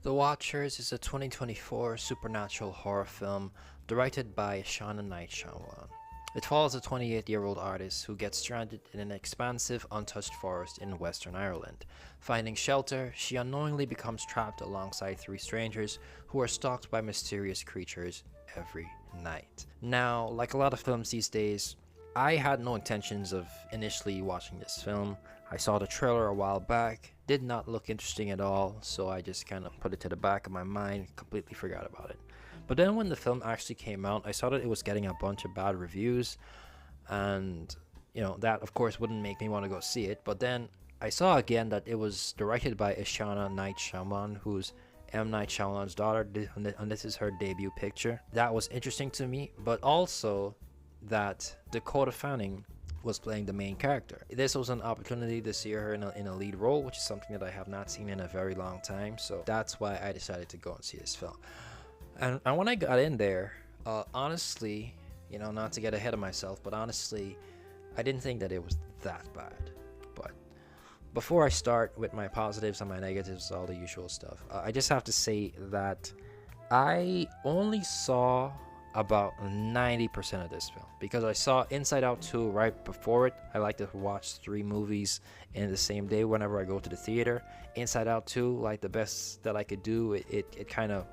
The Watchers is a 2024 supernatural horror film directed by Shauna Night Shyamalan. It follows a 28-year-old artist who gets stranded in an expansive, untouched forest in Western Ireland. Finding shelter, she unknowingly becomes trapped alongside three strangers who are stalked by mysterious creatures every night. Now, like a lot of films these days, I had no intentions of initially watching this film. I saw the trailer a while back, did not look interesting at all, so I just kind of put it to the back of my mind, completely forgot about it. But then when the film actually came out, I saw that it was getting a bunch of bad reviews, and that of course wouldn't make me want to go see it. But then I saw again that it was directed by Ishana Night Shyamalan, who's M. Night Shyamalan's daughter, and this is her debut picture. That was interesting to me, but also that Dakota Fanning was playing the main character. This was an opportunity to see her in a lead role, which is something that I have not seen in a very long time, so that's why I decided to go and see this film. And when I got in there, honestly, not to get ahead of myself, but honestly, I didn't think that it was that bad. But before I start with my positives and my negatives, all the usual stuff, I just have to say that I only saw about 90% of this film because I saw Inside Out 2 right before it. I like to watch 3 movies in the same day whenever I go to the theater. Inside Out 2, like the best that I could do, it kind of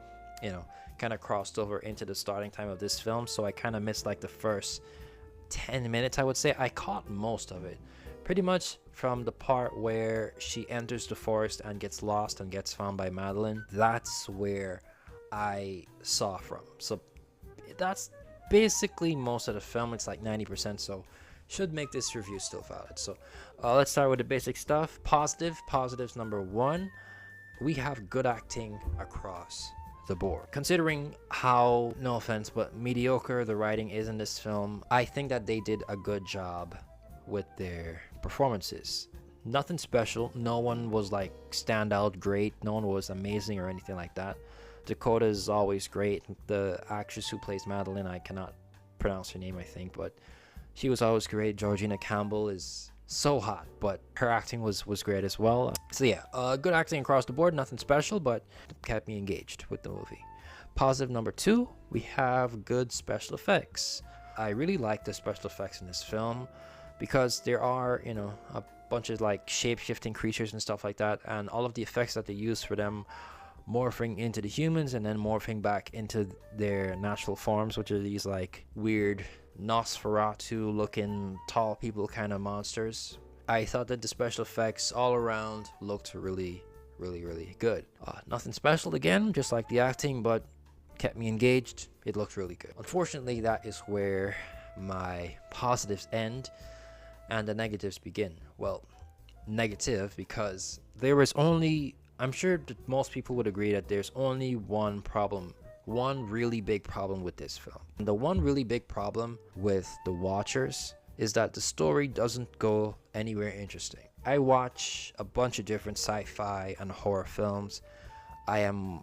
crossed over into the starting time of this film, so I kind of missed like the first 10 minutes, I would say. I caught most of it, pretty much from the part where she enters the forest and gets lost and gets found by Madeline. That's where I saw from. So that's basically most of the film. It's like 90%, so should make this review still valid. So let's start with the basic stuff. Positives number 1, we have good acting across the board. Considering how, no offense, but mediocre the writing is in this film, I think that they did a good job with their performances. Nothing special, no one was like stand out great, no one was amazing or anything like that. Dakota is always great. The actress who plays Madeline, I cannot pronounce her name, I think, but she was always great. Georgina Campbell is so hot, but her acting was great as well. So yeah, good acting across the board, nothing special, but kept me engaged with the movie. Positive number 2, we have good special effects. I really like the special effects in this film because there are, a bunch of like shape-shifting creatures and stuff like that, and all of the effects that they use for them morphing into the humans and then morphing back into their natural forms, which are these like weird Nosferatu looking tall people kind of monsters. I thought that the special effects all around looked really good. Nothing special again, just like the acting, but kept me engaged. It looked really good. Unfortunately, that is where my positives end and the negatives begin. Well, negative because there is only, I'm sure that most people would agree that there's only one really big problem with this film. And the one really big problem with The Watchers is that the story doesn't go anywhere interesting. I watch a bunch of different sci-fi and horror films. I am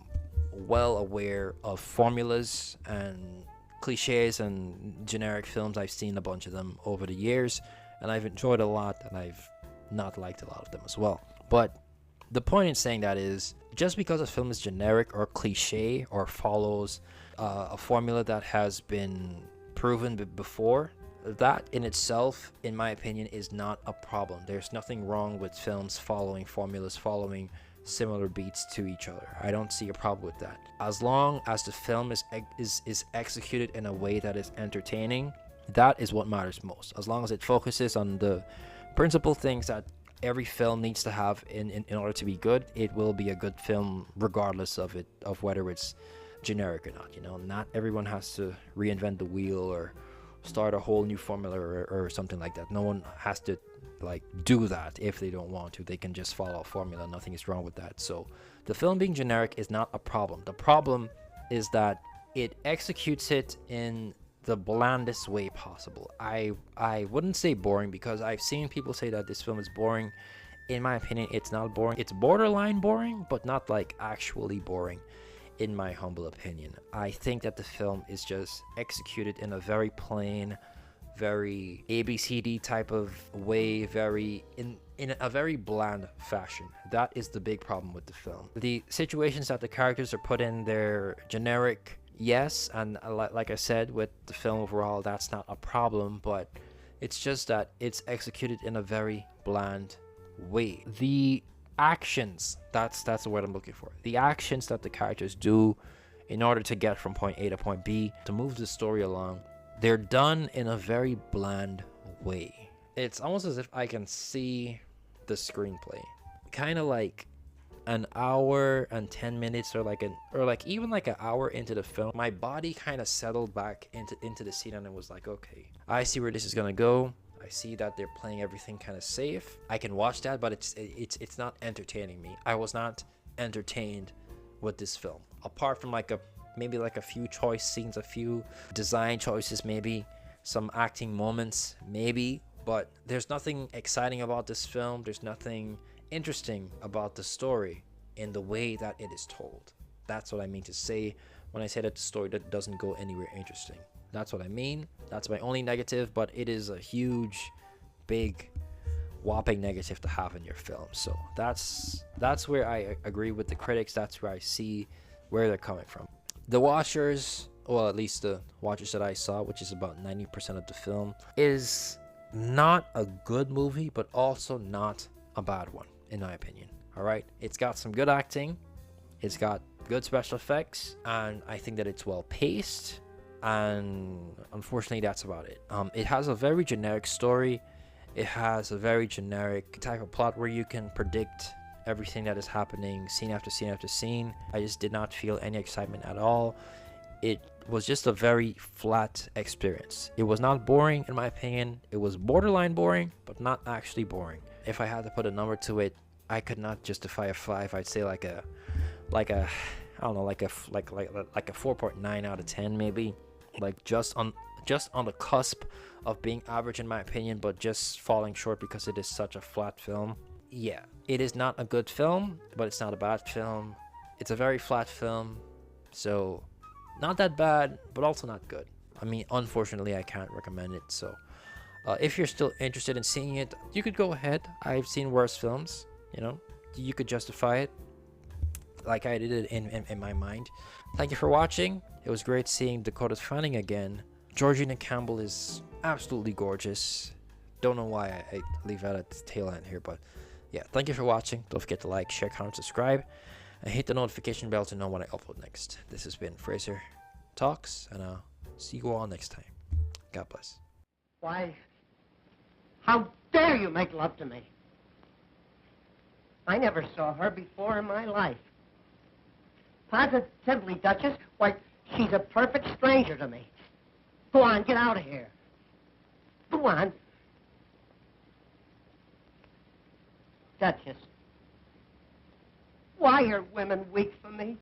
well aware of formulas and cliches and generic films. I've seen a bunch of them over the years, and I've enjoyed a lot, and I've not liked a lot of them as well. But the point in saying that is, just because a film is generic or cliche or follows a formula that has been proven before, that in itself, in my opinion, is not a problem. There's nothing wrong with films following formulas, following similar beats to each other. I don't see a problem with that. As long as the film is executed in a way that is entertaining, that is what matters most. As long as it focuses on the principal things that every film needs to have in order to be good, it will be a good film regardless of whether it's generic or not. Not everyone has to reinvent the wheel or start a whole new formula or something like that. No one has to like do that if they don't want to. They can just follow a formula. Nothing is wrong with that. So the film being generic is not a problem. The problem is that it executes it in the blandest way possible. I wouldn't say boring because I've seen people say that this film is boring. In my opinion, it's not boring. It's borderline boring, but not like actually boring, in my humble opinion. I think that the film is just executed in a very plain, very ABCD type of way, very in a very bland fashion. That is the big problem with the film. The situations that the characters are put in, they're generic, yes, and like I said, with the film overall, that's not a problem, but it's just that it's executed in a very bland way. The actions, that's the word I'm looking for. The actions that the characters do in order to get from point A to point B, to move the story along, they're done in a very bland way. It's almost as if I can see the screenplay, kind of like an hour and 10 minutes, or even like an hour into the film, my body kind of settled back into the scene, and it was like, okay, I see where this is gonna go. I see that they're playing everything kind of safe. I can watch that, but it's not entertaining me. I was not entertained with this film, apart from maybe a few choice scenes, a few design choices, maybe some acting moments, maybe. But there's nothing exciting about this film. There's nothing interesting about the story in the way that it is told. That's what I mean to say when I say that the story that doesn't go anywhere interesting. That's what I mean. That's my only negative, but it is a huge, big, whopping negative to have in your film. So that's where I agree with the critics. That's where I see where they're coming from. The watchers, well, at least the watchers that I saw, which is about 90% of the film, is not a good movie, but also not a bad one, in my opinion. All right, it's got some good acting, it's got good special effects, and I think that it's well paced. And unfortunately, that's about it. It has a very generic story. It has a very generic type of plot where you can predict everything that is happening, scene after scene after scene. I just did not feel any excitement at all. It was just a very flat experience. It was not boring, in my opinion. It was borderline boring, but not actually boring. If I had to put a number to it, I could not justify a 5. I'd say like a I don't know, like a 4.9 out of 10 maybe. Like just on the cusp of being average, in my opinion, but just falling short because it is such a flat film. Yeah, it is not a good film, but it's not a bad film. It's a very flat film, so not that bad, but also not good. I mean, unfortunately, I can't recommend it. So if you're still interested in seeing it, you could go ahead. I've seen worse films, you could justify it like I did it in my mind. Thank you for watching. It was great seeing Dakota's Fanning again. Georgina Campbell is absolutely gorgeous. Don't know why I leave that at the tail end here, but yeah, thank you for watching. Don't forget to like, share, comment, subscribe, and hit the notification bell to know when I upload next. This has been Fraser Talks, and I'll see you all next time. God bless. Why, how dare you make love to me? I never saw her before in my life. Positively, Duchess, why, she's a perfect stranger to me. Go on, get out of here. Go on. Duchess, why are women weak for me?